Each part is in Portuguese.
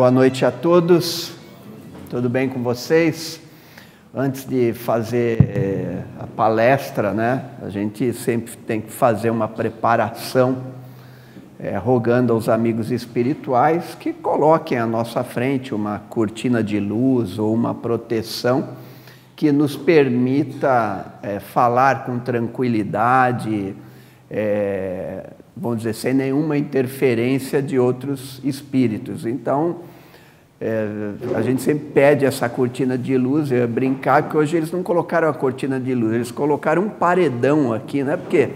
Boa noite a todos, tudo bem com vocês? Antes de fazer a palestra, né, a gente sempre tem que fazer uma preparação, rogando aos amigos espirituais que coloquem à nossa frente uma cortina de luz ou uma proteção que nos permita falar com tranquilidade, vamos dizer, sem nenhuma interferência de outros espíritos. Então, a gente sempre pede essa cortina de luz. Eu ia brincar que hoje eles não colocaram a cortina de luz, eles colocaram um paredão aqui, né? Porque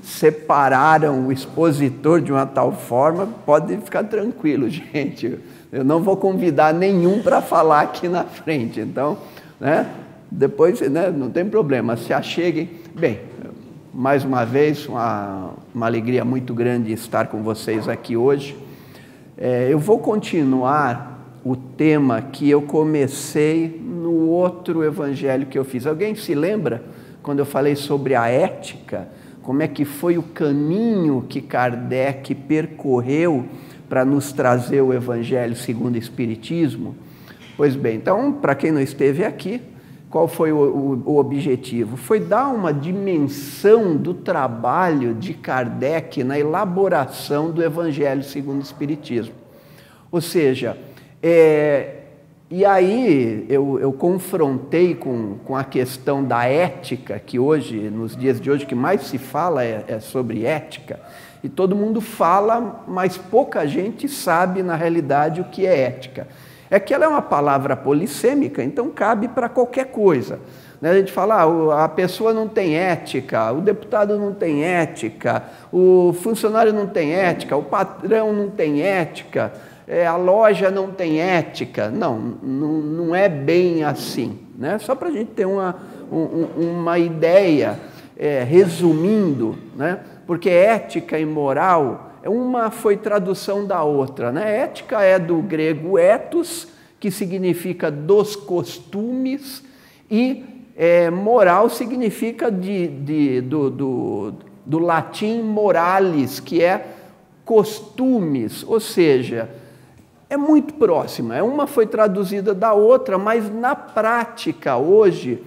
separaram o expositor de uma tal forma. Pode ficar tranquilo, gente, eu não vou convidar nenhum para falar aqui na frente. Então, né, depois, né, não tem problema, se acheguem. Bem, mais uma vez, uma alegria muito grande estar com vocês aqui hoje. Eu vou continuar o tema que eu comecei no outro evangelho que eu fiz. Alguém se lembra quando eu falei sobre a ética? Como é que foi o caminho que Kardec percorreu para nos trazer o evangelho segundo o Espiritismo? Pois bem, então, para quem não esteve aqui, qual foi o objetivo? Foi dar uma dimensão do trabalho de Kardec na elaboração do Evangelho segundo o Espiritismo. Ou seja, e aí eu confrontei com a questão da ética, que hoje, nos dias de hoje, o que mais se fala é sobre ética, e todo mundo fala, mas pouca gente sabe, na realidade, o que é ética. É que ela é uma palavra polissêmica, então cabe para qualquer coisa. A gente fala, a pessoa não tem ética, o deputado não tem ética, o funcionário não tem ética, o patrão não tem ética, a loja não tem ética. Não é bem assim, né? Só para a gente ter uma ideia, resumindo, né? Porque ética e moral, uma foi tradução da outra, né? Ética é do grego ethos, que significa dos costumes, e moral significa do latim moralis, que é costumes, ou seja, é muito próxima. Uma foi traduzida da outra, mas na prática hoje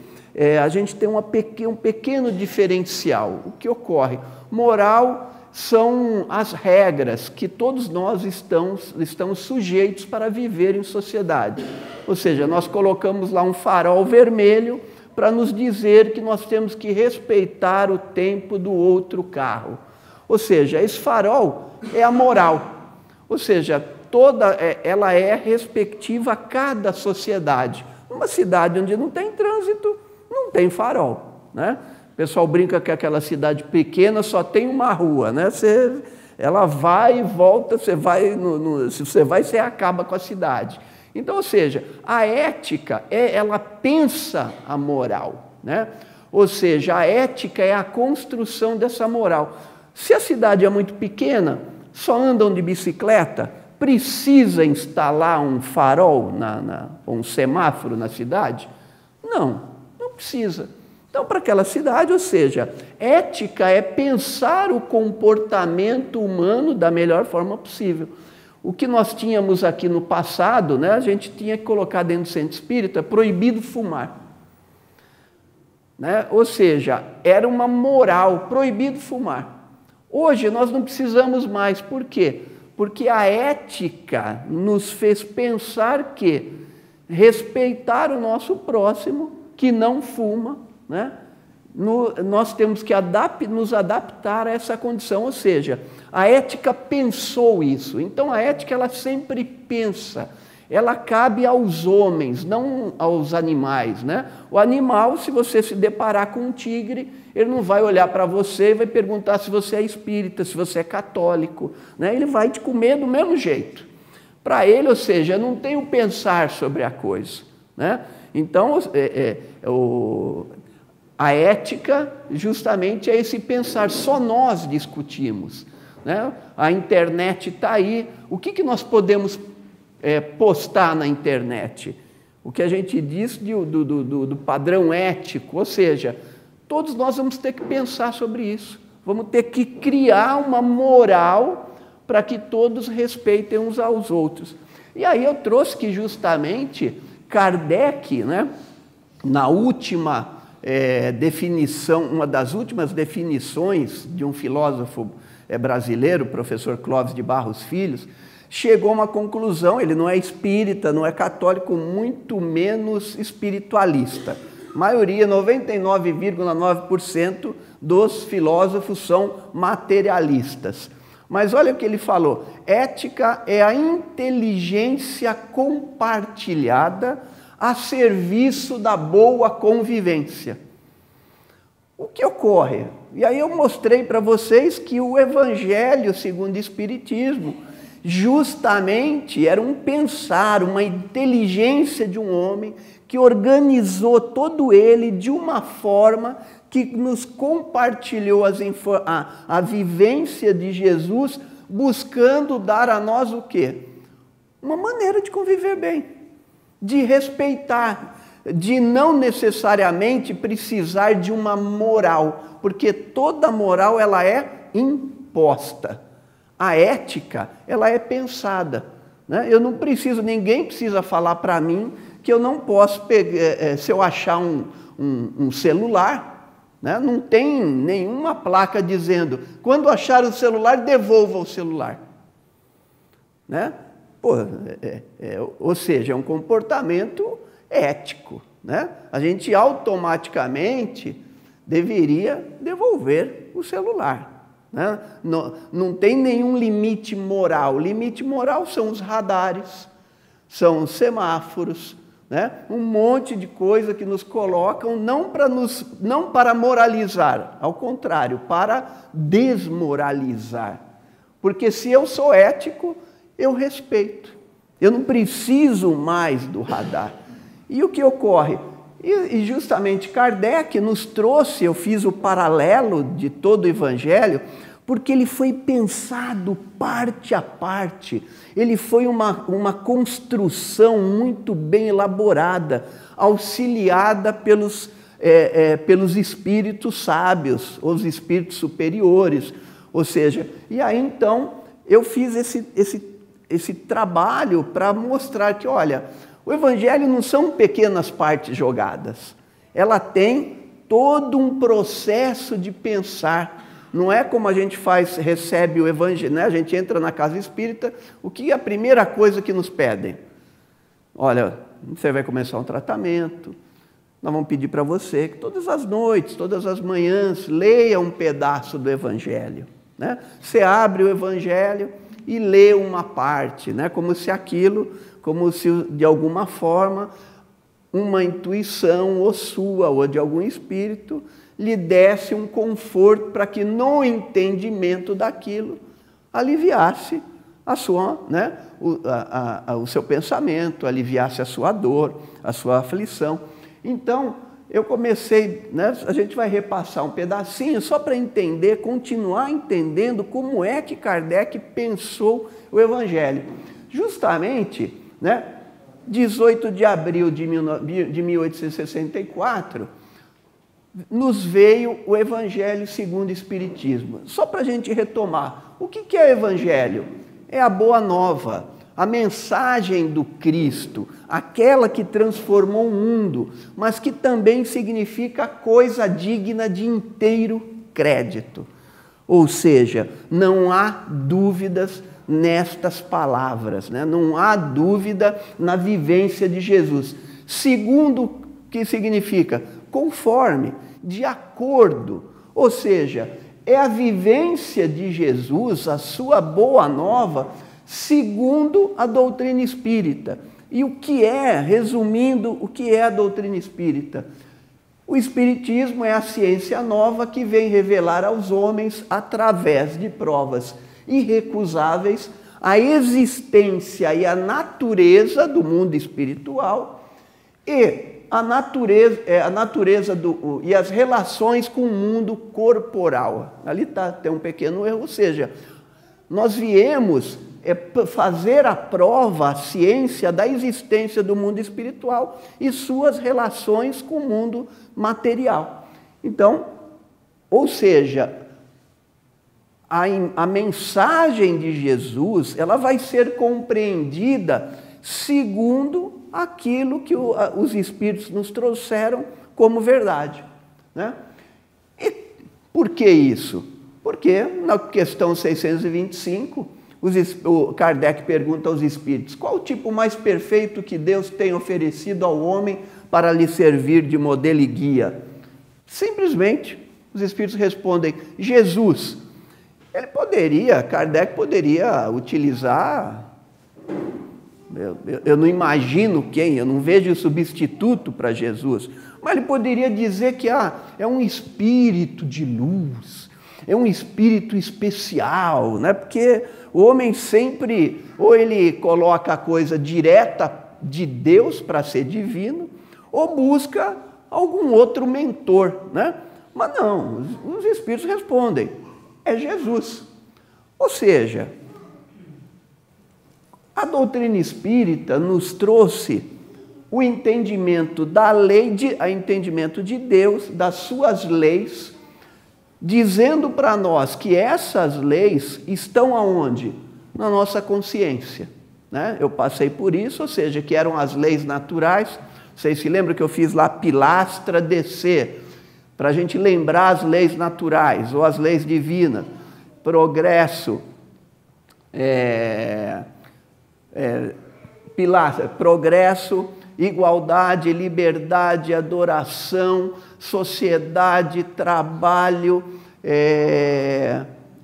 a gente tem um pequeno diferencial. O que ocorre? Moral são as regras que todos nós estamos sujeitos para viver em sociedade. Ou seja, nós colocamos lá um farol vermelho para nos dizer que nós temos que respeitar o tempo do outro carro. Ou seja, esse farol é a moral. Ou seja, ela é respectiva a cada sociedade. Uma cidade onde não tem trânsito, não tem farol, né? O pessoal brinca que aquela cidade pequena só tem uma rua, né? Ela vai e volta, se você vai, você acaba com a cidade. Então, ou seja, a ética, ela pensa a moral, né? Ou seja, a ética é a construção dessa moral. Se a cidade é muito pequena, só andam de bicicleta, precisa instalar um farol, um semáforo na cidade? Não precisa. Então, para aquela cidade, ou seja, ética é pensar o comportamento humano da melhor forma possível. O que nós tínhamos aqui no passado, né, a gente tinha que colocar dentro do centro espírita, proibido fumar. Né? Ou seja, era uma moral, proibido fumar. Hoje nós não precisamos mais. Por quê? Porque a ética nos fez pensar que respeitar o nosso próximo, que não fuma, né? Nós temos que nos adaptar a essa condição, ou seja, a ética pensou isso. Então a ética, ela sempre pensa, ela cabe aos homens, não aos animais, né? O animal, se você se deparar com um tigre, ele não vai olhar para você e vai perguntar se você é espírita, se você é católico, né? Ele vai te comer do mesmo jeito. Para ele, ou seja, não tem o pensar sobre a coisa, né? Então, a ética, justamente, é esse pensar. Só nós discutimos, né? A internet está aí. O que nós podemos postar na internet? O que a gente diz do padrão ético, ou seja, todos nós vamos ter que pensar sobre isso. Vamos ter que criar uma moral para que todos respeitem uns aos outros. E aí eu trouxe que justamente Kardec, né, na última definição, uma das últimas definições de um filósofo brasileiro, o professor Clóvis de Barros Filhos, chegou a uma conclusão. Ele não é espírita, não é católico, muito menos espiritualista. A maioria, 99,9% dos filósofos são materialistas. Mas olha o que ele falou: ética é a inteligência compartilhada a serviço da boa convivência. O que ocorre? E aí eu mostrei para vocês que o Evangelho segundo o Espiritismo justamente era um pensar, uma inteligência de um homem que organizou todo ele de uma forma que nos compartilhou a vivência de Jesus, buscando dar a nós o quê? Uma maneira de conviver bem, de respeitar, de não necessariamente precisar de uma moral, porque toda moral ela é imposta. A ética, ela é pensada, né? Eu não preciso, ninguém precisa falar para mim que eu não posso pegar, se eu achar um celular, né? Não tem nenhuma placa dizendo, quando achar o celular, devolva o celular. Né? Pô, ou seja, é um comportamento ético, né? A gente automaticamente deveria devolver o celular. Né? Não tem nenhum limite moral. O limite moral são os radares, são os semáforos, né? Um monte de coisa que nos colocam não para moralizar, ao contrário, para desmoralizar. Porque se eu sou ético, eu respeito. Eu não preciso mais do radar. E o que ocorre? E justamente Kardec nos trouxe, eu fiz o paralelo de todo o Evangelho, porque ele foi pensado parte a parte, ele foi uma construção muito bem elaborada, auxiliada pelos espíritos sábios, os espíritos superiores, ou seja, e aí então eu fiz esse trabalho para mostrar que, olha, o Evangelho não são pequenas partes jogadas, ela tem todo um processo de pensar. Não é como a gente recebe o Evangelho, né? A gente entra na casa espírita, o que é a primeira coisa que nos pedem? Olha, você vai começar um tratamento, nós vamos pedir para você que todas as noites, todas as manhãs, leia um pedaço do Evangelho. Né? Você abre o Evangelho e lê uma parte, né? Como se de alguma forma, uma intuição ou sua ou de algum espírito lhe desse um conforto para que no entendimento daquilo aliviasse a sua, né, o seu pensamento, aliviasse a sua dor, a sua aflição. Então, eu comecei, né, a gente vai repassar um pedacinho só para entender, continuar entendendo como é que Kardec pensou o Evangelho. Justamente, né, 18 de abril de 1864, nos veio o Evangelho segundo o Espiritismo. Só para a gente retomar, o que é o Evangelho? É a boa nova, a mensagem do Cristo, aquela que transformou o mundo, mas que também significa coisa digna de inteiro crédito. Ou seja, não há dúvidas nestas palavras, né? Não há dúvida na vivência de Jesus. Segundo, o que significa? Conforme, de acordo, ou seja, é a vivência de Jesus, a sua boa nova, segundo a doutrina espírita. E o que é, resumindo, o que é a doutrina espírita? O Espiritismo é a ciência nova que vem revelar aos homens, através de provas irrecusáveis, a existência e a natureza do mundo espiritual e a natureza e as relações com o mundo corporal. Ali tem um pequeno erro, ou seja, nós viemos fazer a prova, a ciência da existência do mundo espiritual e suas relações com o mundo material. Então, ou seja, a mensagem de Jesus, ela vai ser compreendida segundo aquilo que os Espíritos nos trouxeram como verdade, né? E por que isso? Porque na questão 625, o Kardec pergunta aos Espíritos: qual o tipo mais perfeito que Deus tem oferecido ao homem para lhe servir de modelo e guia? Simplesmente, os Espíritos respondem: Jesus. Kardec poderia utilizar, eu não imagino quem, eu não vejo substituto para Jesus, mas ele poderia dizer que é um espírito de luz, é um espírito especial, né? Porque o homem sempre, ou ele coloca a coisa direta de Deus para ser divino, ou busca algum outro mentor, né? Mas não, os Espíritos respondem: é Jesus. Ou seja, a doutrina espírita nos trouxe o entendimento da lei, o entendimento de Deus, das suas leis, dizendo para nós que essas leis estão aonde? Na nossa consciência, né? Eu passei por isso, ou seja, que eram as leis naturais. Vocês se lembram que eu fiz lá pilastra descer, para a gente lembrar as leis naturais ou as leis divinas: progresso, pilastra, progresso, igualdade, liberdade, adoração, sociedade, trabalho,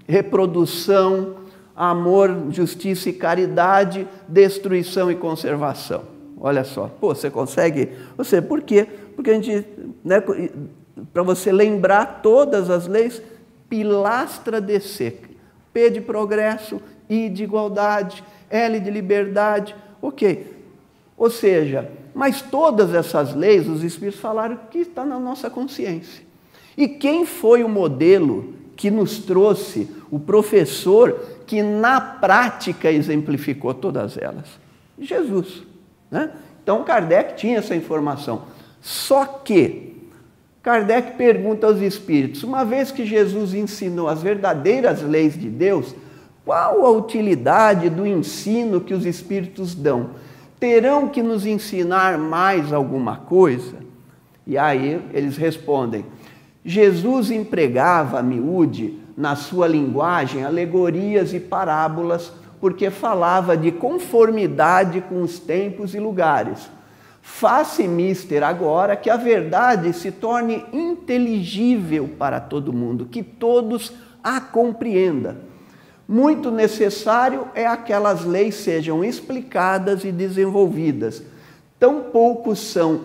reprodução, amor, justiça e caridade, destruição e conservação. Olha só, pô, você consegue? Por quê? Porque a gente, né, para você lembrar todas as leis, pilastra descer. P de progresso, I de igualdade, L de liberdade, ok. Ou seja, mas todas essas leis, os Espíritos falaram que está na nossa consciência. E quem foi o modelo que nos trouxe, o professor que na prática exemplificou todas elas? Jesus, né? Então Kardec tinha essa informação. Só que Kardec pergunta aos Espíritos: uma vez que Jesus ensinou as verdadeiras leis de Deus, qual a utilidade do ensino que os Espíritos dão? Terão que nos ensinar mais alguma coisa? E aí eles respondem: Jesus empregava a miúde, na sua linguagem, alegorias e parábolas, porque falava de conformidade com os tempos e lugares. Faça, mister, agora que a verdade se torne inteligível para todo mundo, que todos a compreendam. Muito necessário é que aquelas leis sejam explicadas e desenvolvidas. Tão poucos são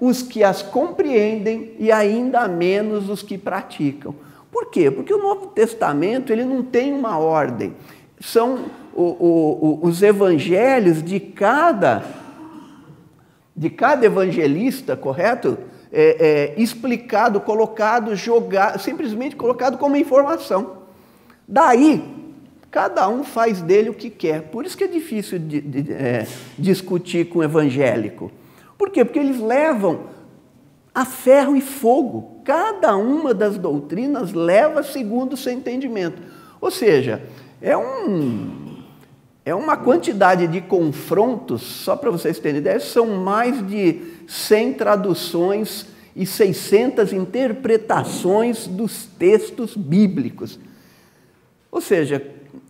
os que as compreendem e ainda menos os que praticam. Por quê? Porque o Novo Testamento ele não tem uma ordem. São os evangelhos de cada evangelista, correto? Explicado, colocado, jogado, simplesmente colocado como informação. Daí, cada um faz dele o que quer. Por isso que é difícil discutir com o evangélico. Por quê? Porque eles levam a ferro e fogo. Cada uma das doutrinas leva segundo o seu entendimento. Ou seja, é uma quantidade de confrontos, só para vocês terem ideia, são mais de 100 traduções e 600 interpretações dos textos bíblicos. Ou seja,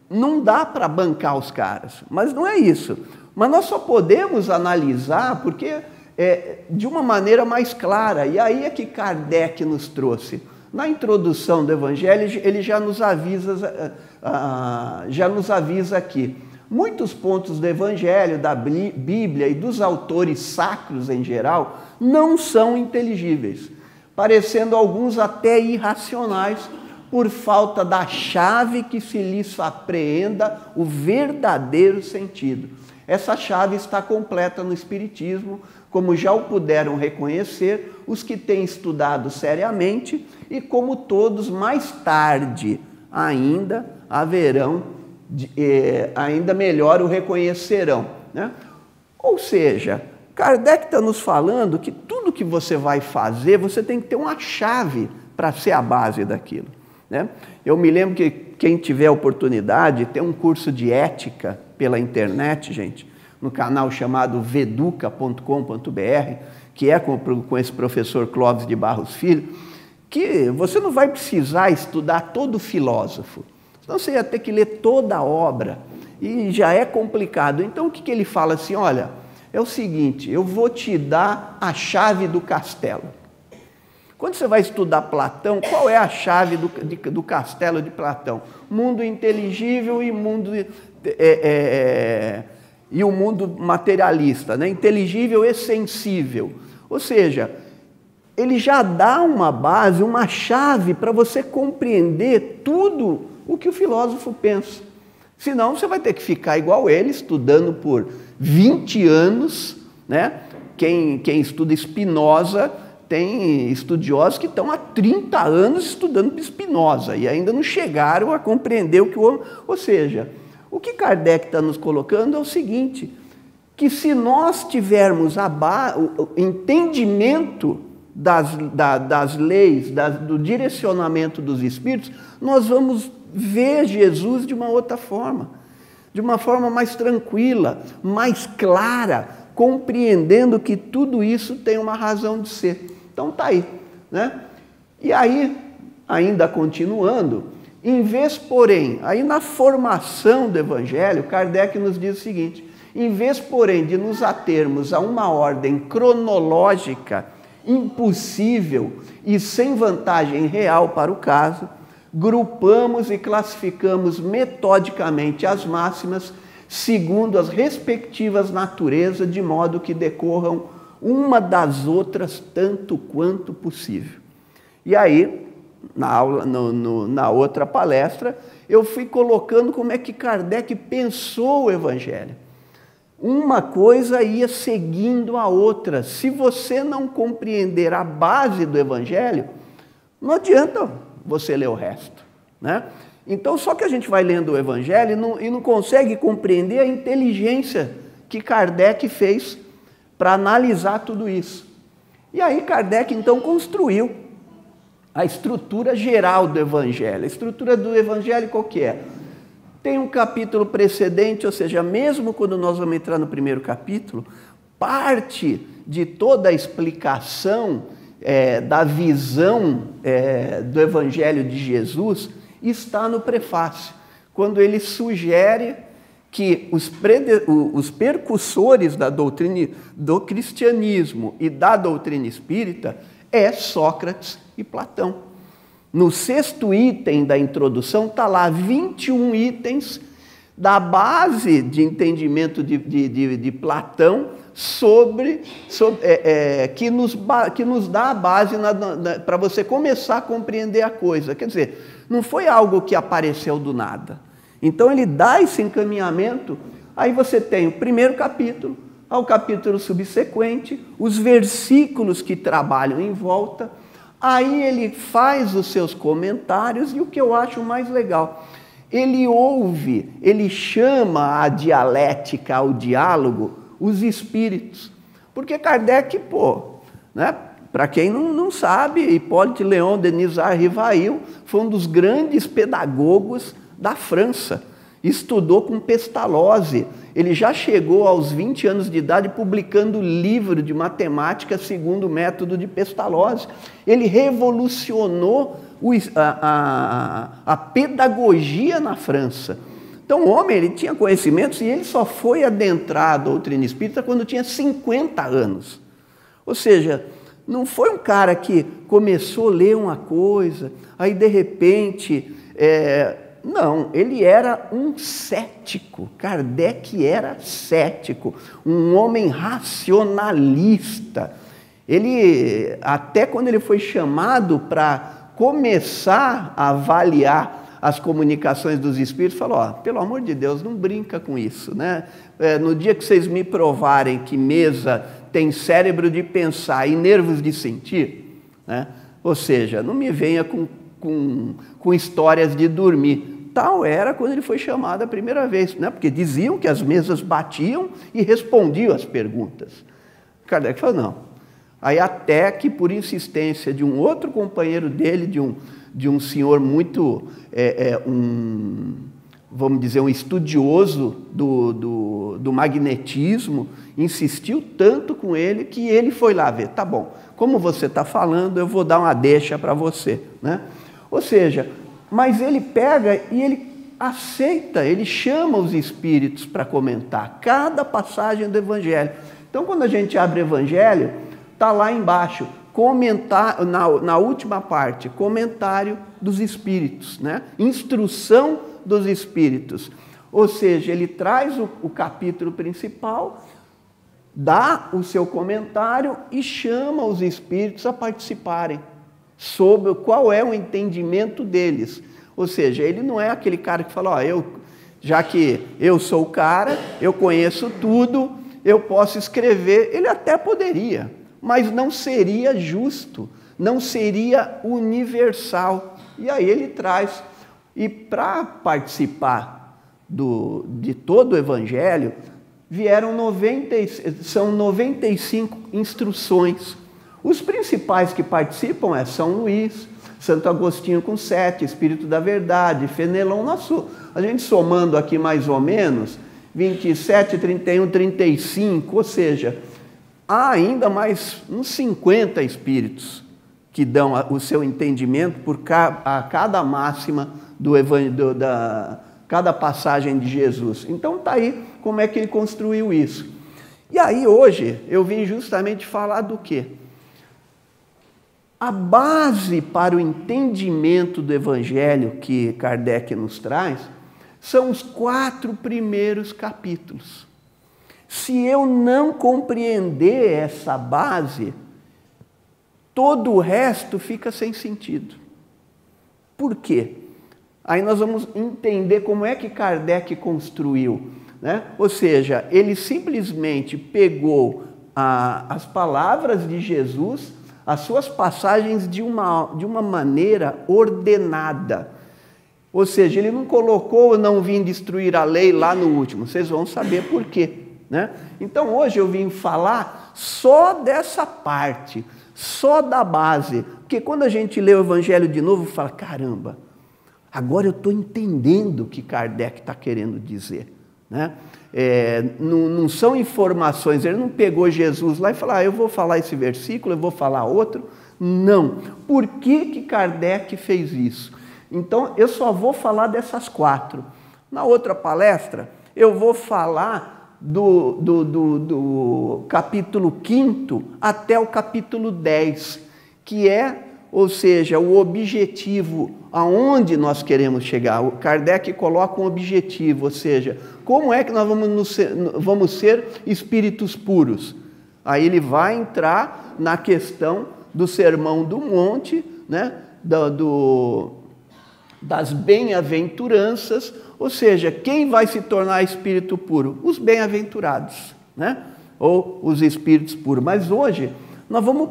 não dá para bancar os caras, mas não é isso. Mas nós só podemos analisar porque de uma maneira mais clara, e aí é que Kardec nos trouxe. Na introdução do Evangelho, ele já nos avisa aqui. Muitos pontos do Evangelho, da Bíblia e dos autores sacros em geral não são inteligíveis, parecendo alguns até irracionais, por falta da chave que se lhes apreenda o verdadeiro sentido. Essa chave está completa no Espiritismo, como já o puderam reconhecer os que têm estudado seriamente e como todos mais tarde ainda haverão, ainda melhor o reconhecerão, né? Ou seja, Kardec está nos falando que tudo que você vai fazer, você tem que ter uma chave para ser a base daquilo, né? Eu me lembro que quem tiver oportunidade, tem um curso de ética pela internet, gente. no canal chamado veduca.com.br, que é com esse professor Clóvis de Barros Filho, que você não vai precisar estudar todo filósofo, senão você ia ter que ler toda a obra, e já é complicado. Então o que ele fala assim, olha, é o seguinte, eu vou te dar a chave do castelo. Quando você vai estudar Platão, qual é a chave do castelo de Platão? Mundo inteligível e o mundo materialista, né? Inteligível e sensível. Ou seja, ele já dá uma base, uma chave para você compreender tudo o que o filósofo pensa. Senão você vai ter que ficar igual ele, estudando por 20 anos, né? Quem estuda Spinoza, tem estudiosos que estão há 30 anos estudando Spinoza e ainda não chegaram a compreender o que o homem... Ou seja, o que Kardec está nos colocando é o seguinte, que se nós tivermos o entendimento das leis, do direcionamento dos Espíritos, nós vamos ver Jesus de uma outra forma, de uma forma mais tranquila, mais clara, compreendendo que tudo isso tem uma razão de ser. Então está aí, né? E aí, ainda continuando, em vez, porém, aí na formação do Evangelho, Kardec nos diz o seguinte, em vez, porém, de nos atermos a uma ordem cronológica, impossível e sem vantagem real para o caso, grupamos e classificamos metodicamente as máximas segundo as respectivas naturezas, de modo que decorram uma das outras tanto quanto possível. E aí, na outra palestra, eu fui colocando como é que Kardec pensou o Evangelho. Uma coisa ia seguindo a outra. Se você não compreender a base do Evangelho, não adianta você ler o resto, né? Então, só que a gente vai lendo o Evangelho e não consegue compreender a inteligência que Kardec fez para analisar tudo isso. E aí Kardec, então, construiu a estrutura geral do Evangelho. A estrutura do Evangelho qual que é? Tem um capítulo precedente, ou seja, mesmo quando nós vamos entrar no primeiro capítulo, parte de toda a explicação da visão do Evangelho de Jesus está no prefácio, quando ele sugere que os percussores da doutrina do cristianismo e da doutrina espírita é Sócrates e Platão. No 6º item da introdução está lá 21 itens da base de entendimento de Platão que nos dá a base para você começar a compreender a coisa. Quer dizer, não foi algo que apareceu do nada. Então ele dá esse encaminhamento, aí você tem o primeiro capítulo, ao capítulo subsequente, os versículos que trabalham em volta, aí ele faz os seus comentários e o que eu acho mais legal, ele chama a dialética, ao diálogo, os espíritos. Porque Kardec, né? Para quem não sabe, Hippolyte Léon Denis Rivail foi um dos grandes pedagogos da França. Estudou com Pestalozzi. Ele já chegou aos 20 anos de idade publicando livro de matemática segundo o método de Pestalozzi. Ele revolucionou a pedagogia na França. Então o homem ele tinha conhecimentos e ele só foi adentrar a doutrina espírita quando tinha 50 anos. Ou seja, não foi um cara que começou a ler uma coisa, aí de repente... Não, ele era um cético. Kardec era cético, um homem racionalista. Ele, até quando ele foi chamado para começar a avaliar as comunicações dos espíritos, falou, pelo amor de Deus, não brinca com isso, né? No dia que vocês me provarem que mesa tem cérebro de pensar e nervos de sentir, né? Ou seja, não me venha com histórias de dormir. Tal era quando ele foi chamado a primeira vez, né? Porque diziam que as mesas batiam e respondiam às perguntas. Kardec falou, não. Aí até que, por insistência de um outro companheiro dele, de um senhor muito, vamos dizer, um estudioso do magnetismo, insistiu tanto com ele que ele foi lá ver. Tá bom, como você está falando, eu vou dar uma deixa para você, né? Ou seja, mas ele pega e ele aceita, ele chama os espíritos para comentar cada passagem do Evangelho. Então, quando a gente abre o Evangelho, está lá embaixo, comentar, na última parte, comentário dos espíritos, né? Instrução dos espíritos. Ou seja, ele traz o capítulo principal, dá o seu comentário e chama os espíritos a participarem sobre qual é o entendimento deles. Ou seja, ele não é aquele cara que fala, ó, já que eu sou o cara, eu conheço tudo, eu posso escrever. Ele até poderia, mas não seria justo, não seria universal. E aí ele traz, e para participar de todo o Evangelho, são 95 instruções. Os principais que participam São Luís, Santo Agostinho com 7, Espírito da Verdade, Fenelon, a gente somando aqui mais ou menos, 27, 31, 35, ou seja, há ainda mais uns 50 espíritos que dão o seu entendimento a cada máxima cada passagem de Jesus. Então está aí como é que ele construiu isso. E aí hoje eu vim justamente falar do quê? A base para o entendimento do Evangelho que Kardec nos traz são os 4 primeiros capítulos. Se eu não compreender essa base, todo o resto fica sem sentido. Por quê? Aí nós vamos entender como é que Kardec construiu, né? Ou seja, ele simplesmente pegou as palavras de Jesus, as suas passagens de uma maneira ordenada. Ou seja, ele não colocou "eu não vim destruir a lei" lá no último. Vocês vão saber por quê, né? Então hoje eu vim falar só dessa parte, só da base. Porque quando a gente lê o Evangelho de novo, fala, caramba, agora eu estou entendendo o que Kardec está querendo dizer, né? Não são informações, ele não pegou Jesus lá e falou, eu vou falar esse versículo, eu vou falar outro. Não. Por que Kardec fez isso? Então, eu só vou falar dessas 4. Na outra palestra, eu vou falar do capítulo 5º até o capítulo 10, que ou seja, o objetivo, aonde nós queremos chegar. O Kardec coloca um objetivo, ou seja, como é que nós vamos ser espíritos puros? Aí ele vai entrar na questão do Sermão do Monte, né? Das bem-aventuranças, ou seja, quem vai se tornar espírito puro? Os bem-aventurados, né? Ou os espíritos puros. Mas hoje nós vamos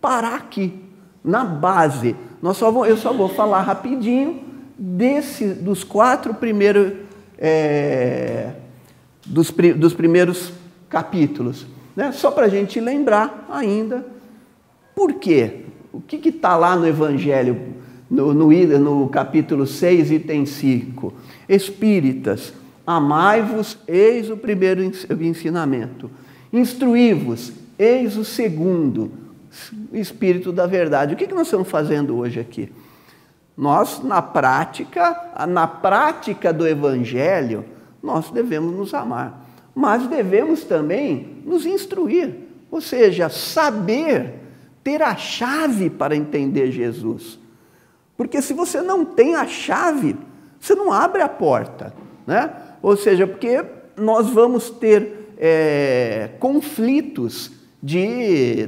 parar aqui, na base. Eu só vou falar rapidinho dos 4 primeiros, dos primeiros capítulos, né? Só para a gente lembrar ainda. Por quê? O que está lá no Evangelho, no capítulo 6, item 5? Espíritas, amai-vos, eis o primeiro ensinamento. Instruí-vos, eis o segundo, Espírito da Verdade. O que nós estamos fazendo hoje aqui? Nós, na prática do Evangelho, nós devemos nos amar, mas devemos também nos instruir, ou seja, saber, ter a chave para entender Jesus. Porque se você não tem a chave, você não abre a porta, né? Ou seja, porque nós vamos ter conflitos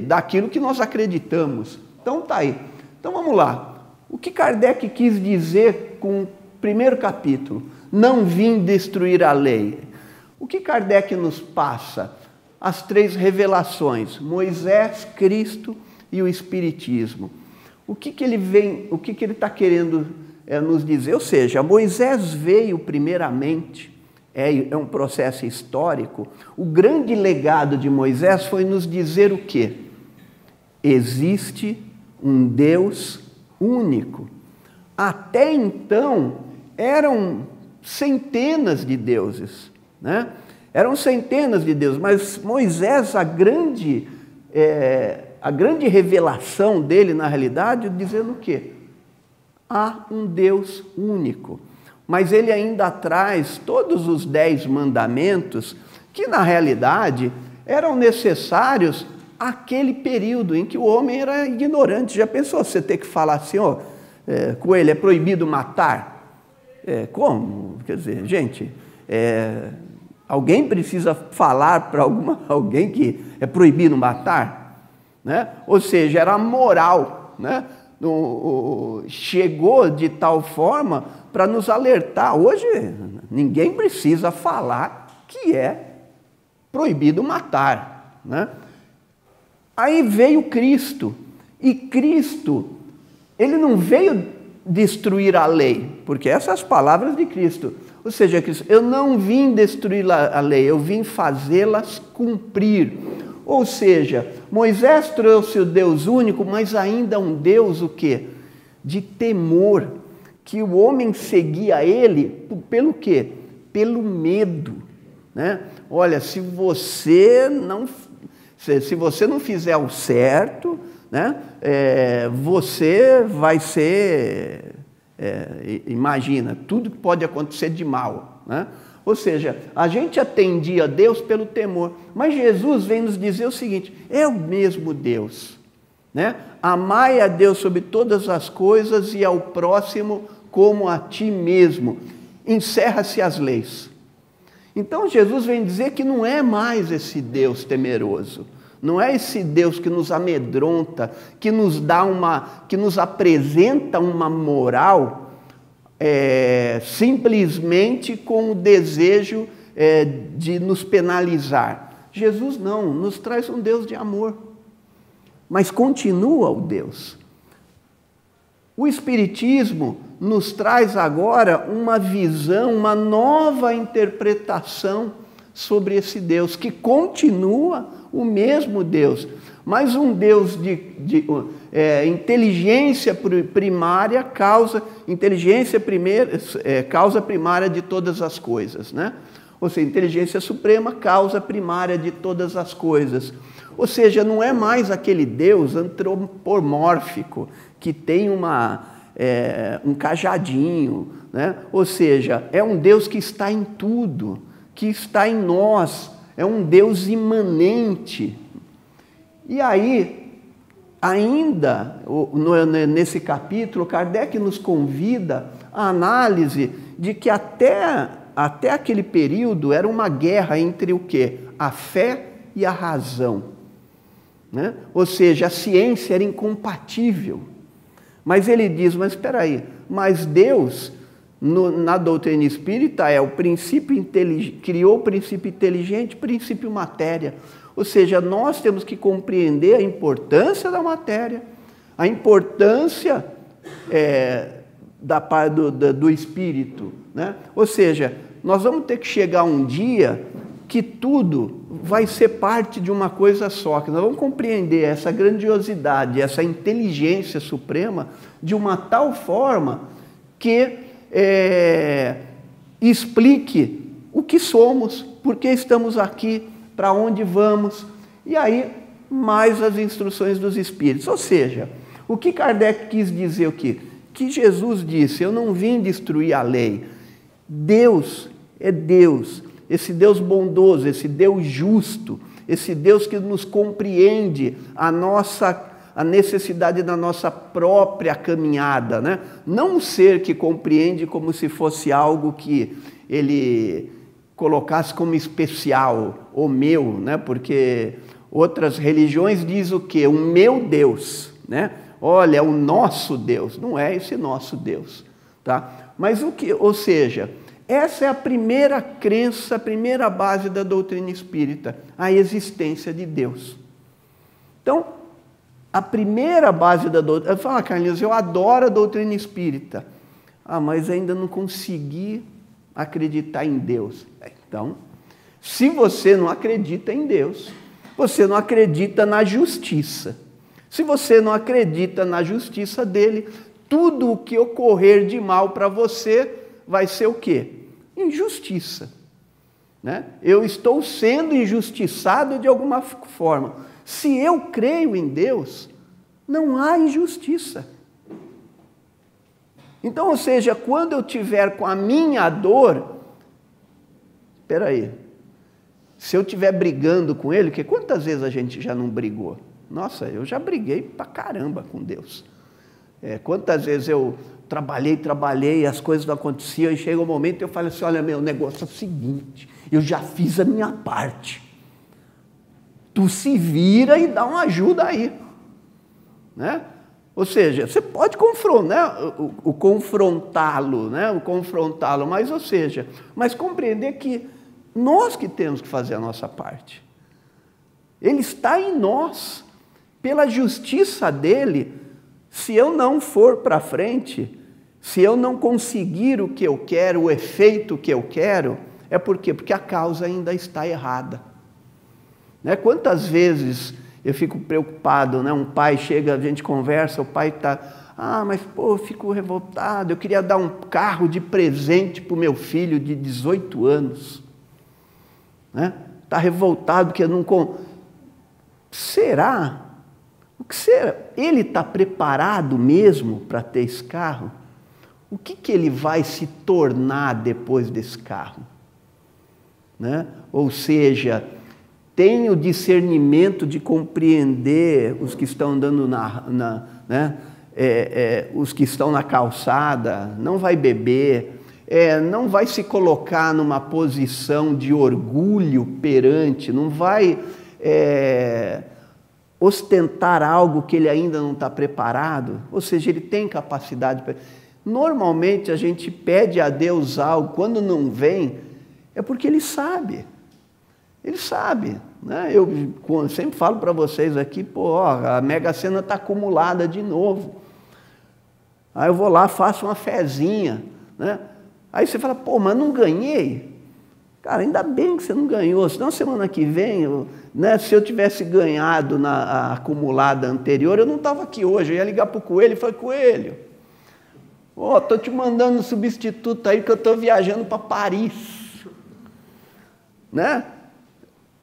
daquilo que nós acreditamos. Então tá aí. Então vamos lá. O que Kardec quis dizer com o primeiro capítulo? Não vim destruir a lei. O que Kardec nos passa? As 3 revelações: Moisés, Cristo e o Espiritismo. O que ele está querendo nos dizer? Ou seja, Moisés veio primeiramente, é um processo histórico. O grande legado de Moisés foi nos dizer o quê? Existe um Deus único. Até então, eram centenas de deuses, né? Eram centenas de deuses, mas Moisés, a grande revelação dele, na realidade, dizendo o quê? Há um Deus único. Mas ele ainda traz todos os 10 mandamentos que, na realidade, eram necessários àquele período em que o homem era ignorante. Já pensou você ter que falar assim, ó, com ele, é proibido matar? Como? Quer dizer, gente, alguém precisa falar para alguém que é proibido matar? Né? Ou seja, era moral, né? Chegou de tal forma para nos alertar. Hoje, ninguém precisa falar que é proibido matar, né? Aí veio Cristo, e Cristo, ele não veio destruir a lei, porque essas palavras de Cristo, ou seja, Cristo, eu não vim destruir a lei, eu vim fazê-las cumprir. Ou seja, Moisés trouxe o Deus único, mas ainda um Deus o quê? De temor, que o homem seguia ele pelo quê? Pelo medo, né? Olha, se você não fizer o certo, né, você vai ser, imagina, tudo que pode acontecer de mal, né? Ou seja, a gente atendia a Deus pelo temor, mas Jesus vem nos dizer o seguinte, é o mesmo Deus, né? Amai a Deus sobre todas as coisas e ao próximo como a ti mesmo. Encerra-se as leis. Então Jesus vem dizer que não é mais esse Deus temeroso, não é esse Deus que nos amedronta, que nos apresenta uma moral simplesmente com o desejo de nos penalizar. Jesus não, nos traz um Deus de amor, mas continua o Deus. O Espiritismo nos traz agora uma visão, uma nova interpretação sobre esse Deus, que continua o mesmo Deus, mas um Deus de inteligência primária, causa primária de todas as coisas, né? Ou seja, inteligência suprema, causa primária de todas as coisas. Ou seja, não é mais aquele Deus antropomórfico que tem um cajadinho, né? Ou seja, é um Deus que está em tudo, que está em nós, é um Deus imanente. E aí, ainda nesse capítulo, Kardec nos convida à análise de que até aquele período era uma guerra entre o quê? A fé e a razão, né? Ou seja, a ciência era incompatível. Mas ele diz, mas espera aí, mas Deus, na doutrina espírita, criou o princípio inteligente, princípio matéria. Ou seja, nós temos que compreender a importância da matéria, a importância da parte do espírito, né? Ou seja, nós vamos ter que chegar um dia que tudo vai ser parte de uma coisa só, que nós vamos compreender essa grandiosidade, essa inteligência suprema de uma tal forma que explique o que somos, por que estamos aqui, para onde vamos, e aí mais as instruções dos Espíritos. Ou seja, o que Kardec quis dizer o quê? Que Jesus disse, eu não vim destruir a lei. Deus é Deus, esse Deus bondoso, esse Deus justo, esse Deus que nos compreende a necessidade da nossa própria caminhada, né? Não um ser que compreende como se fosse algo que ele colocasse como especial, o meu, né? Porque outras religiões dizem o quê? O meu Deus, né? Olha, é o nosso Deus. Não é esse nosso Deus, tá? Mas ou seja, essa é a primeira crença, a primeira base da doutrina espírita, a existência de Deus. Então, a primeira base da doutrina... Fala, Carlinhos, eu adoro a doutrina espírita. Ah, mas ainda não consegui acreditar em Deus. Então, se você não acredita em Deus, você não acredita na justiça. Se você não acredita na justiça dele, tudo o que ocorrer de mal para você vai ser o quê? injustiça. Né? Eu estou sendo injustiçado de alguma forma. Se eu creio em Deus, não há injustiça. Então, ou seja, quando eu tiver com a minha dor, espera aí, se eu estiver brigando com Ele, porque quantas vezes a gente já não brigou? Nossa, eu já briguei pra caramba com Deus. Quantas vezes eu trabalhei, as coisas não aconteciam, e chega um momento e eu falo assim, olha, meu negócio é o seguinte, eu já fiz a minha parte. Tu se vira e dá uma ajuda aí. Né? Ou seja, você pode confrontá-lo, né? Confrontá-lo, mas compreender que nós que temos que fazer a nossa parte. Ele está em nós. Pela justiça dele, se eu não for para frente, se eu não conseguir o que eu quero, o efeito que eu quero, é por quê? Porque a causa ainda está errada. Né? Quantas vezes eu fico preocupado, né? Um pai chega, a gente conversa, o pai está, mas pô, eu fico revoltado, eu queria dar um carro de presente para o meu filho de 18 anos. Né? Está revoltado que eu não... Será? O que será? Ele está preparado mesmo para ter esse carro? O que ele vai se tornar depois desse carro? Né? Ou seja, tem o discernimento de compreender os que estão andando os que estão na calçada, não vai beber, não vai se colocar numa posição de orgulho perante, não vai ostentar algo que ele ainda não está preparado, ou seja, ele tem capacidade. Normalmente a gente pede a Deus algo, quando não vem, é porque Ele sabe. Ele sabe. Né? Eu sempre falo para vocês aqui, a Mega Sena está acumulada de novo. Aí eu vou lá, faço uma fezinha. Né? Aí você fala, mas não ganhei. Cara, ainda bem que você não ganhou, senão semana que vem, se eu tivesse ganhado na acumulada anterior, eu não estava aqui hoje, eu ia ligar para o Coelho e falar, Coelho, estou te mandando um substituto aí que eu estou viajando para Paris. Né?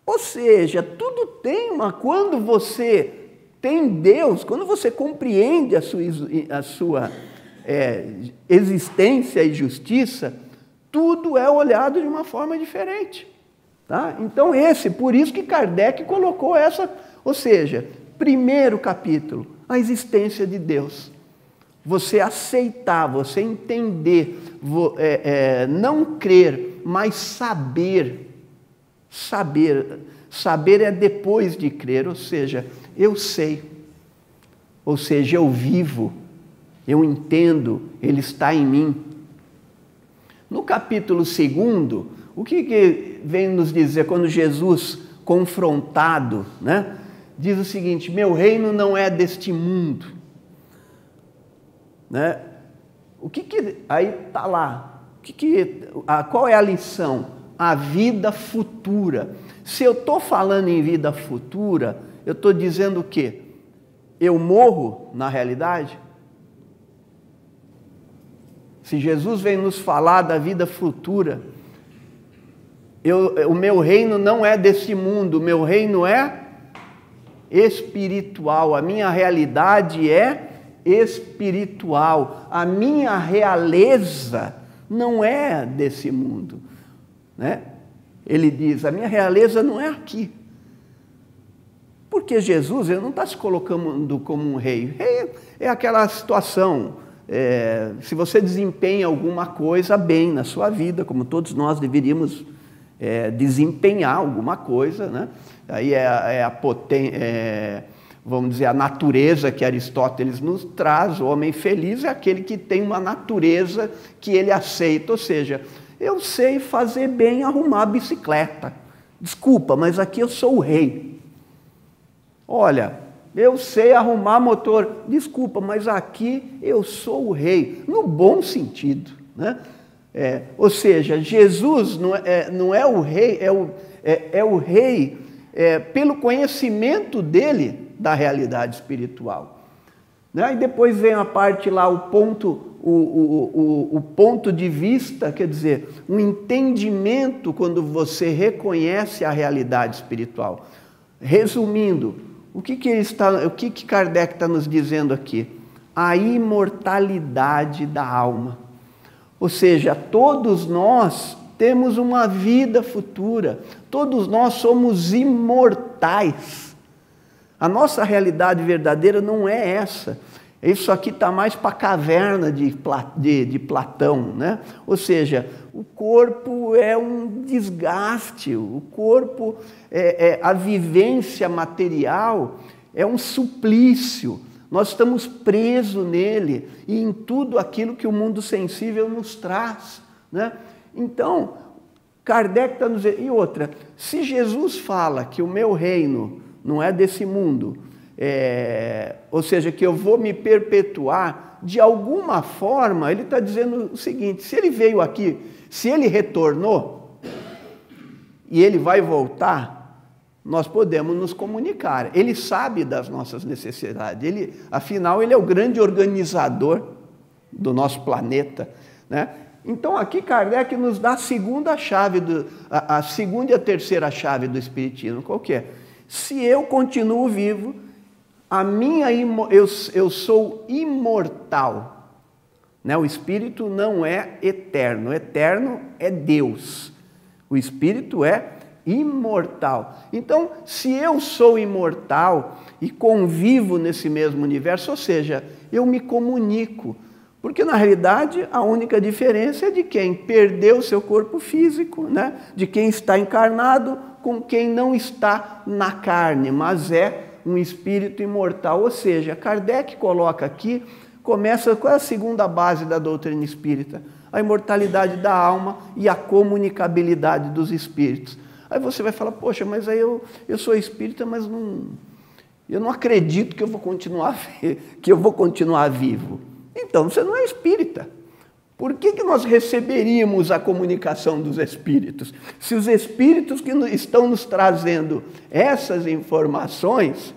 Ou seja, tudo tem quando você tem Deus, quando você compreende a sua existência e justiça, tudo é olhado de uma forma diferente. Tá? Então por isso que Kardec colocou ou seja, primeiro capítulo, a existência de Deus. Você aceitar, você entender, não crer, mas saber. Saber é depois de crer, ou seja, eu sei, ou seja, eu vivo, eu entendo, Ele está em mim. No capítulo 2, o que vem nos dizer quando Jesus, confrontado, né, diz o seguinte, meu reino não é deste mundo. Né? Aí está lá, qual é a lição? A vida futura. Se eu estou falando em vida futura, eu estou dizendo o quê? Eu morro na realidade? Se Jesus vem nos falar da vida futura, o meu reino não é desse mundo, o meu reino é espiritual, a minha realidade é espiritual, a minha realeza não é desse mundo. Né? Ele diz, a minha realeza não é aqui. Porque Jesus ele não está se colocando como um rei. Rei é aquela situação, se você desempenha alguma coisa bem na sua vida, como todos nós deveríamos desempenhar alguma coisa, né? Aí vamos dizer, a natureza que Aristóteles nos traz, o homem feliz é aquele que tem uma natureza que ele aceita, ou seja, eu sei fazer bem, arrumar a bicicleta. Desculpa, mas aqui eu sou o rei. Olha, eu sei arrumar motor. Desculpa, mas aqui eu sou o rei. No bom sentido. Né? Ou seja, Jesus não é o rei, é o rei pelo conhecimento dele da realidade espiritual. Né? E depois vem a parte lá, o ponto o ponto de vista, quer dizer, um entendimento quando você reconhece a realidade espiritual. Resumindo, o que Kardec está nos dizendo aqui? A imortalidade da alma. Ou seja, todos nós temos uma vida futura, todos nós somos imortais. A nossa realidade verdadeira não é essa. Isso aqui está mais para a caverna de Platão, né? Ou seja, o corpo é um desgaste, o corpo, a vivência material é um suplício. Nós estamos presos nele e em tudo aquilo que o mundo sensível nos traz, né? Então, Kardec está nos dizendo, e outra, se Jesus fala que o meu reino não é desse mundo, ou seja, que eu vou me perpetuar, de alguma forma, ele está dizendo o seguinte, se ele veio aqui, se ele retornou, e ele vai voltar, nós podemos nos comunicar. Ele sabe das nossas necessidades, afinal, ele é o grande organizador do nosso planeta, né? Então, aqui Kardec nos dá a segunda chave, a segunda e a terceira chave do Espiritismo. Qual que é? Se eu continuo vivo, eu sou imortal. Né? O Espírito não é eterno. O eterno é Deus. O Espírito é imortal. Então, se eu sou imortal e convivo nesse mesmo universo, ou seja, eu me comunico. Porque, na realidade, a única diferença é de quem perdeu seu corpo físico, né? De quem está encarnado com quem não está na carne, mas é um espírito imortal. Ou seja, Kardec coloca aqui, começa com a segunda base da doutrina espírita, a imortalidade da alma e a comunicabilidade dos espíritos. Aí você vai falar, poxa, mas aí eu sou espírita, mas eu não acredito que eu vou continuar vivo. Então, você não é espírita. Por que nós receberíamos a comunicação dos espíritos? Se os espíritos que estão nos trazendo essas informações,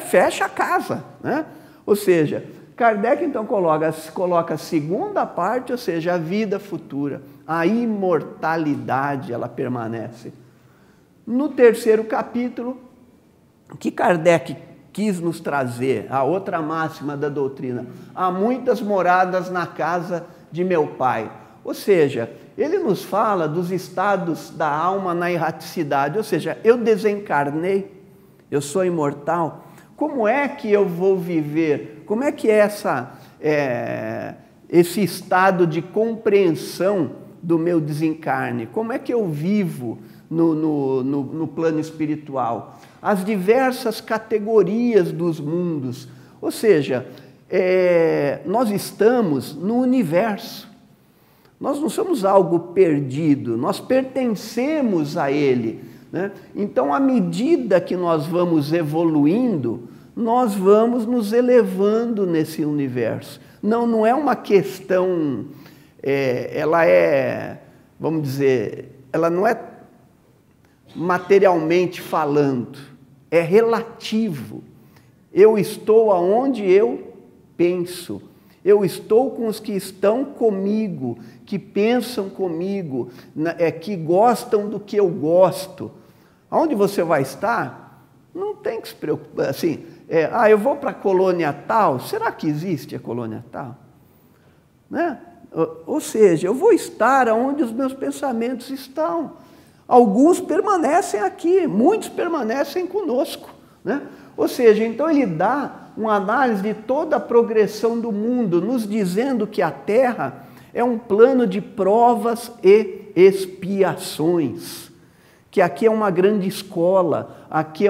fecha a casa, né? Ou seja, Kardec então coloca a segunda parte, ou seja, a vida futura, a imortalidade, ela permanece. No terceiro capítulo, o que Kardec quis nos trazer, a outra máxima da doutrina, há muitas moradas na casa de meu Pai. Ou seja, ele nos fala dos estados da alma na erraticidade, ou seja, eu desencarnei, eu sou imortal, como é que eu vou viver? Como é que é esse estado de compreensão do meu desencarne? Como é que eu vivo no plano espiritual? As diversas categorias dos mundos. Ou seja, nós estamos no universo. Nós não somos algo perdido, nós pertencemos a ele, né? Então, à medida que nós vamos evoluindo, nós vamos nos elevando nesse universo. Não é uma questão, vamos dizer, ela não é materialmente falando, é relativo. Eu estou aonde eu penso, eu estou com os que estão comigo, que pensam comigo, que gostam do que eu gosto. Aonde você vai estar, não tem que se preocupar, assim, eu vou para a colônia tal, será que existe a colônia tal? Né? Ou seja, eu vou estar onde os meus pensamentos estão. Alguns permanecem aqui, muitos permanecem conosco, né? Ou seja, então ele dá uma análise de toda a progressão do mundo, nos dizendo que a Terra é um plano de provas e expiações, que aqui é uma grande escola, aqui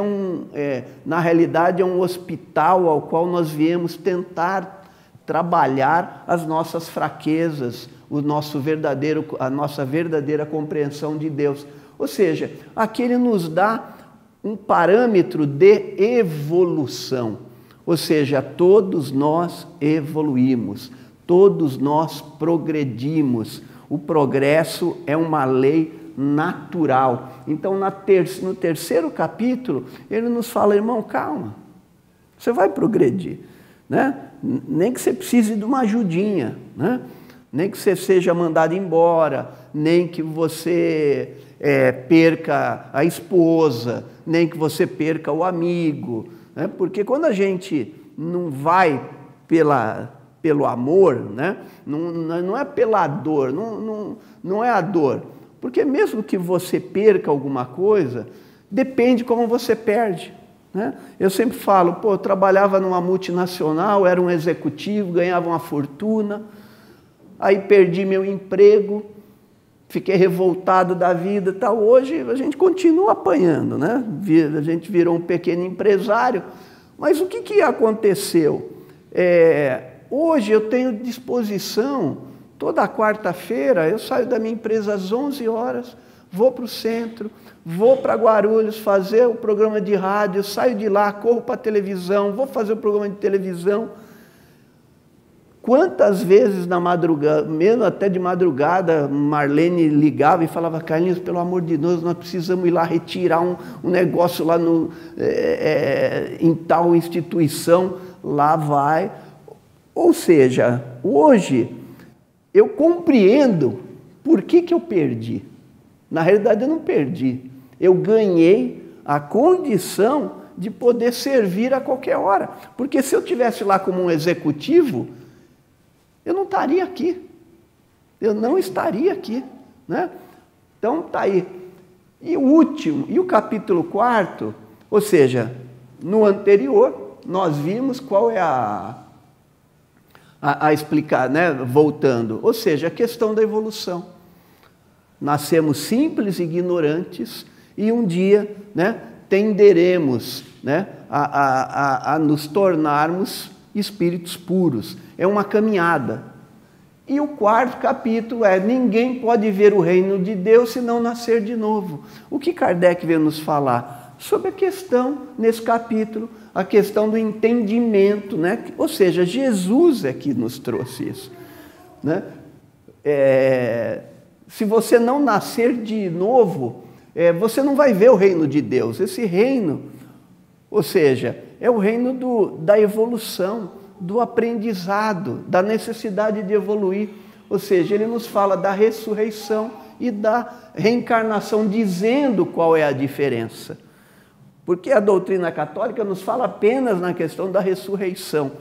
na realidade é um hospital ao qual nós viemos tentar trabalhar as nossas fraquezas, a nossa verdadeira compreensão de Deus. Ou seja, aqui ele nos dá um parâmetro de evolução. Ou seja, todos nós evoluímos, todos nós progredimos. O progresso é uma lei natural. Então, no terceiro capítulo, ele nos fala, irmão, calma, você vai progredir. né? Nem que você precise de uma ajudinha, né? Nem que você seja mandado embora, nem que você perca a esposa, nem que você perca o amigo, né? Porque quando a gente não vai pelo amor, né? Não é pela dor, não é a dor. Porque mesmo que você perca alguma coisa, depende como você perde, né? Eu sempre falo, pô, eu trabalhava numa multinacional, era um executivo, ganhava uma fortuna, aí perdi meu emprego, fiquei revoltado da vida e tal. Hoje a gente continua apanhando, né? A gente virou um pequeno empresário, mas o que aconteceu? Hoje eu tenho disposição, toda quarta-feira eu saio da minha empresa às 11 horas, vou para o centro, vou para Guarulhos fazer o programa de rádio, saio de lá, corro para a televisão, vou fazer o programa de televisão. Quantas vezes na madrugada, mesmo até de madrugada, Marlene ligava e falava, Carlinhos, pelo amor de Deus, nós precisamos ir lá retirar um negócio lá em tal instituição, lá vai. Ou seja, hoje eu compreendo por que eu perdi. Na realidade eu não perdi, eu ganhei a condição de poder servir a qualquer hora. Porque se eu estivesse lá como um executivo, eu não estaria aqui. Eu não estaria aqui, né? Então está aí. E o último, e o capítulo 4, ou seja, no anterior, nós vimos qual é a explicar, né? Voltando, ou seja, a questão da evolução. Nascemos simples e ignorantes e um dia, né, tenderemos, né, a nos tornarmos espíritos puros. É uma caminhada. E o quarto capítulo ninguém pode ver o reino de Deus se não nascer de novo. O que Kardec veio nos falar? Sobre a questão, nesse capítulo, a questão do entendimento, né? Ou seja, Jesus é que nos trouxe isso, né? Se você não nascer de novo, você não vai ver o reino de Deus. Esse reino, ou seja, é o reino da evolução, do aprendizado, da necessidade de evoluir. Ou seja, ele nos fala da ressurreição e da reencarnação, dizendo qual é a diferença. Porque a doutrina católica nos fala apenas na questão da ressurreição,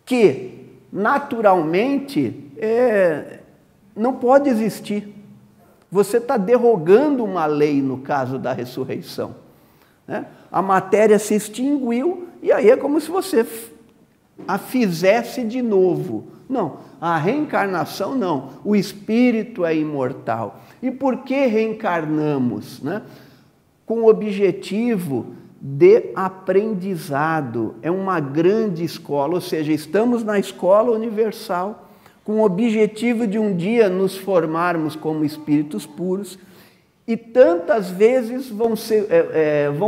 que naturalmente não pode existir. Você está derrogando uma lei no caso da ressurreição, né? A matéria se extinguiu e aí é como se você a fizesse de novo. Não, a reencarnação não. O espírito é imortal. E por que reencarnamos, né? Com o objetivo de aprendizado. É uma grande escola, ou seja, estamos na escola universal com o objetivo de um dia nos formarmos como espíritos puros, e tantas vezes vão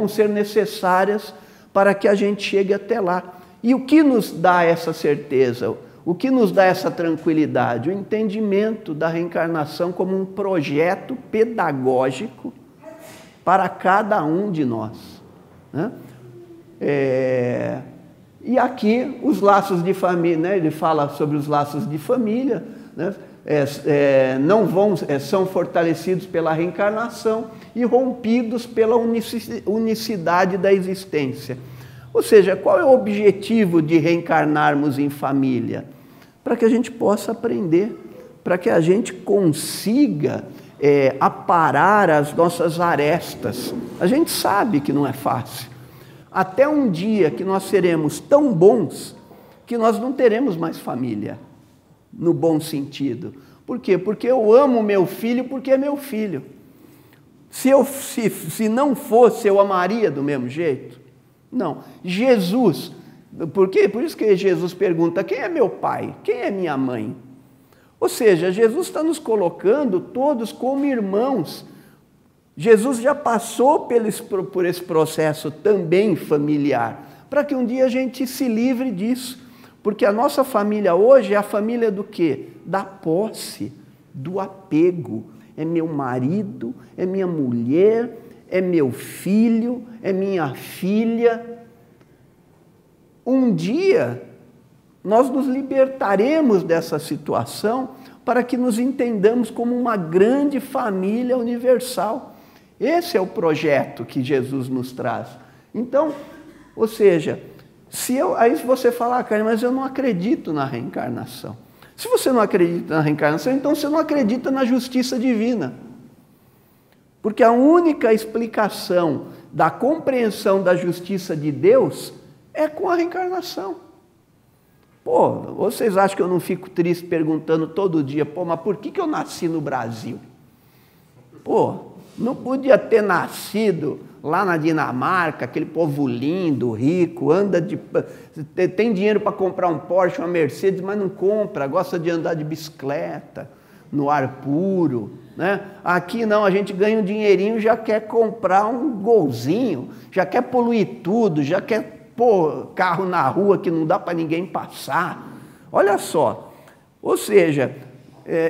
ser necessárias para que a gente chegue até lá. E o que nos dá essa certeza? O que nos dá essa tranquilidade? O entendimento da reencarnação como um projeto pedagógico para cada um de nós, né? E aqui os laços de família, né? Ele fala sobre os laços de família, né? São fortalecidos pela reencarnação e rompidos pela unicidade da existência. Ou seja, qual é o objetivo de reencarnarmos em família? Para que a gente possa aprender, para que a gente consiga aparar as nossas arestas. A gente sabe que não é fácil. Até um dia que nós seremos tão bons que nós não teremos mais família, no bom sentido. Por quê? Porque eu amo meu filho porque é meu filho. Se não fosse, eu amaria do mesmo jeito? Não. Jesus, por quê? Por isso que Jesus pergunta, quem é meu pai? Quem é minha mãe? Ou seja, Jesus está nos colocando todos como irmãos. Jesus já passou por esse processo também familiar, para que um dia a gente se livre disso. Porque a nossa família hoje é a família do quê? Da posse, do apego. É meu marido, é minha mulher, é meu filho, é minha filha. Um dia nós nos libertaremos dessa situação para que nos entendamos como uma grande família universal. Esse é o projeto que Jesus nos traz. Então, ou seja, aí você fala, cara, mas eu não acredito na reencarnação. Se você não acredita na reencarnação, então você não acredita na justiça divina. Porque a única explicação da compreensão da justiça de Deus é com a reencarnação. Pô, vocês acham que eu não fico triste perguntando todo dia, pô, mas por que eu nasci no Brasil? Pô, não podia ter nascido lá na Dinamarca, aquele povo lindo, rico, tem dinheiro para comprar um Porsche, uma Mercedes, mas não compra, gosta de andar de bicicleta, no ar puro, né? Aqui não, a gente ganha um dinheirinho, já quer comprar um golzinho, já quer poluir tudo, já quer pôr carro na rua que não dá para ninguém passar. Olha só, ou seja,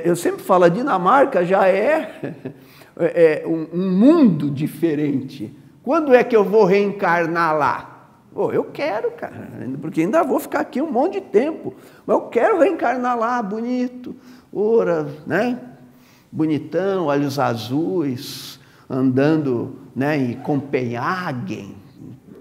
eu sempre falo, a Dinamarca já é um mundo diferente. Quando é que eu vou reencarnar lá? Pô, eu quero, cara, porque ainda vou ficar aqui um monte de tempo, mas eu quero reencarnar lá, bonito, ora, né? Bonitão, olhos azuis, andando, né, em Copenhagen,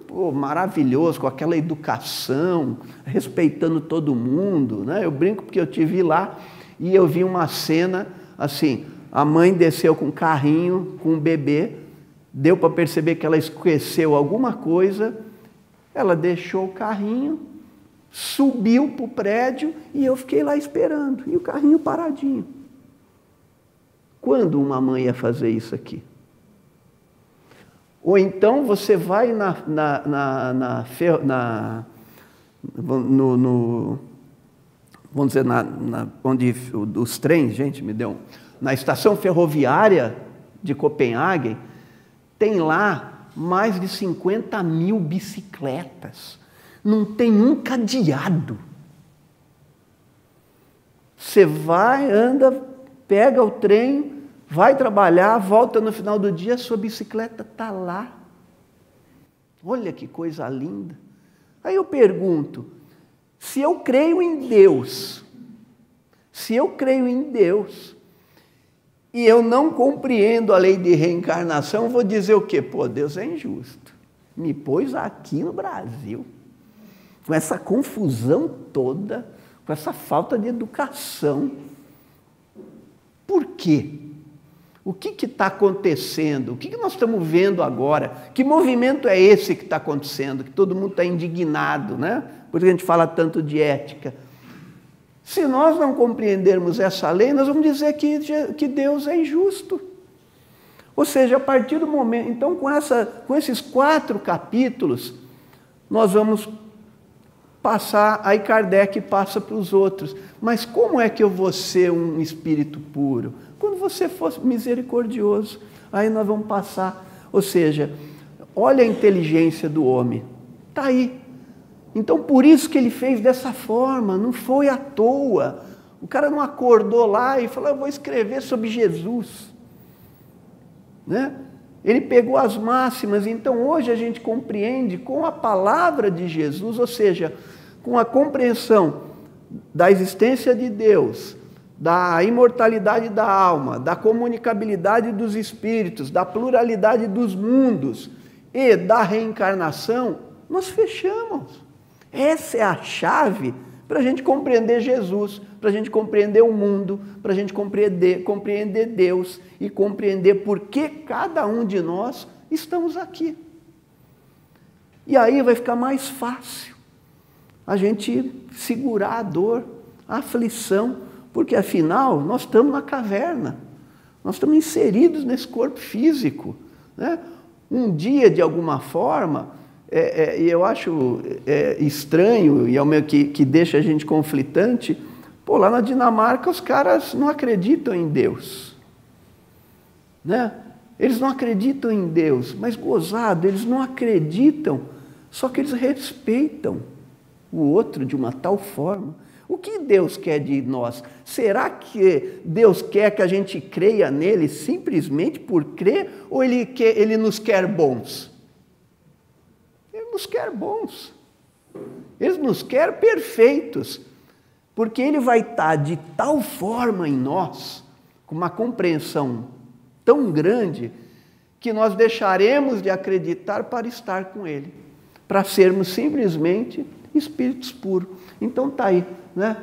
pô, maravilhoso, com aquela educação, respeitando todo mundo, né? Eu brinco porque eu tive lá e eu vi uma cena assim, a mãe desceu com um carrinho, com um bebê, deu para perceber que ela esqueceu alguma coisa, ela deixou o carrinho, subiu para o prédio e eu fiquei lá esperando, e o carrinho paradinho. Quando uma mãe ia fazer isso aqui? Ou então você vai vamos dizer, onde os trens, gente, na estação ferroviária de Copenhague, tem lá mais de 50 mil bicicletas. Não tem um cadeado. Você vai, anda, pega o trem, vai trabalhar, volta no final do dia, sua bicicleta está lá. Olha que coisa linda. Aí eu pergunto, se eu creio em Deus, e eu não compreendo a lei de reencarnação, vou dizer o quê? Pô, Deus é injusto. Me pôs aqui no Brasil, com essa confusão toda, com essa falta de educação. Por quê? O que está acontecendo? O que nós estamos vendo agora? Que movimento é esse que está acontecendo? Que todo mundo está indignado, né? Por isso a gente fala tanto de ética. Se nós não compreendermos essa lei, nós vamos dizer que Deus é injusto. Ou seja, a partir do momento... Então, com esses 4 capítulos, nós vamos passar... Aí Kardec passa para os outros. Mas como é que eu vou ser um espírito puro? Quando você for misericordioso, aí nós vamos passar. Ou seja, olha a inteligência do homem. Está aí. Então, por isso que ele fez dessa forma, não foi à toa. O cara não acordou lá e falou, eu vou escrever sobre Jesus. Né? Ele pegou as máximas, então hoje a gente compreende com a palavra de Jesus, ou seja, com a compreensão da existência de Deus, da imortalidade da alma, da comunicabilidade dos espíritos, da pluralidade dos mundos e da reencarnação, nós fechamos. Essa é a chave para a gente compreender Jesus, para a gente compreender o mundo, para a gente compreender Deus e compreender por que cada um de nós estamos aqui. E aí vai ficar mais fácil a gente segurar a dor, a aflição, porque afinal nós estamos na caverna, nós estamos inseridos nesse corpo físico, né? Um dia, de alguma forma, eu acho estranho e é o meu que deixa a gente conflitante, pô, lá na Dinamarca os caras não acreditam em Deus, né? Eles não acreditam em Deus, mas gozado, eles não acreditam, só que eles respeitam o outro de uma tal forma. O que Deus quer de nós? Será que Deus quer que a gente creia nele simplesmente por crer, ou ele nos quer bons? Ele nos quer bons. Ele nos quer perfeitos, porque Ele vai estar de tal forma em nós, com uma compreensão tão grande, que nós deixaremos de acreditar para estar com Ele, para sermos simplesmente espíritos puros. Então está aí, né?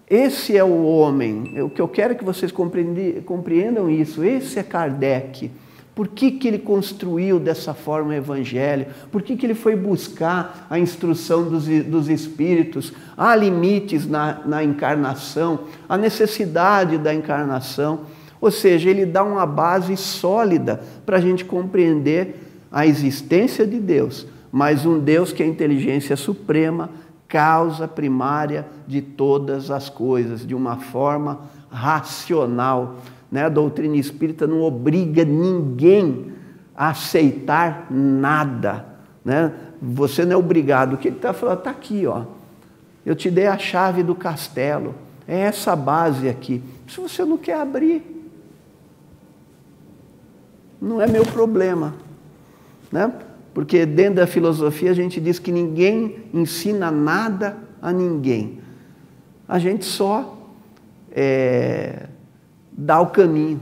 Esse é o homem. O que eu quero é que vocês compreendam isso. Esse é Kardec. Por que ele construiu dessa forma o Evangelho? Por que ele foi buscar a instrução dos espíritos? Há limites na encarnação, a necessidade da encarnação. Ou seja, ele dá uma base sólida para a gente compreender a existência de Deus, mas um Deus que é a inteligência suprema, causa primária de todas as coisas, de uma forma racional. A doutrina espírita não obriga ninguém a aceitar nada. Você não é obrigado. O que ele está falando? Está aqui, ó. Eu te dei a chave do castelo. É essa base aqui. Se você não quer abrir, não é meu problema. Porque dentro da filosofia a gente diz que ninguém ensina nada a ninguém. A gente só dá o caminho.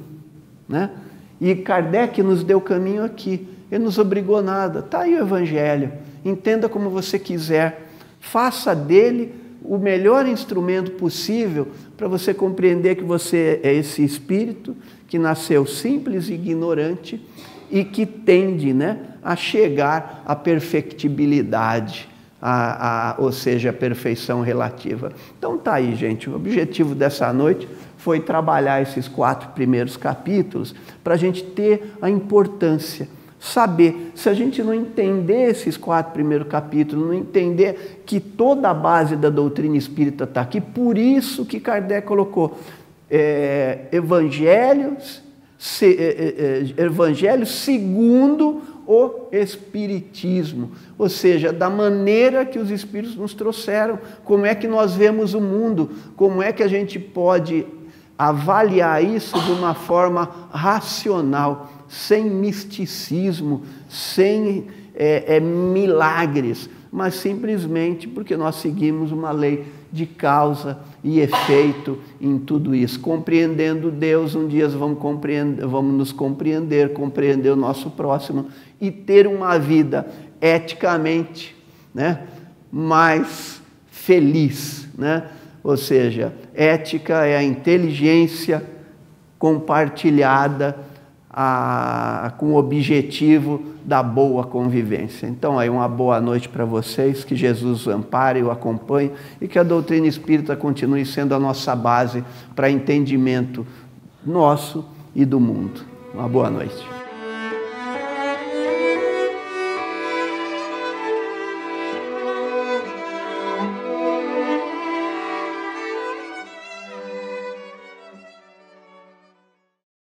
E Kardec nos deu o caminho aqui. Ele nos obrigou a nada. Está aí o Evangelho. Entenda como você quiser. Faça dele o melhor instrumento possível para você compreender que você é esse espírito que nasceu simples e ignorante e que tende a chegar à perfectibilidade, ou seja, a perfeição relativa. Então está aí, gente. O objetivo dessa noite foi trabalhar esses 4 primeiros capítulos para a gente ter a importância, saber. Se a gente não entender esses 4 primeiros capítulos, não entender que toda a base da doutrina espírita está aqui, por isso que Kardec colocou Evangelho segundo o Espiritismo, ou seja, da maneira que os Espíritos nos trouxeram, como é que nós vemos o mundo, como é que a gente pode avaliar isso de uma forma racional, sem misticismo, sem milagres, mas simplesmente porque nós seguimos uma lei de causa e efeito em tudo isso. Compreendendo Deus, um dia vamos nos compreender o nosso próximo e ter uma vida eticamente mais feliz. Ou seja, ética é a inteligência compartilhada com o objetivo da boa convivência. Então, aí uma boa noite para vocês, que Jesus o ampare e o acompanhe e que a doutrina espírita continue sendo a nossa base para entendimento nosso e do mundo. Uma boa noite.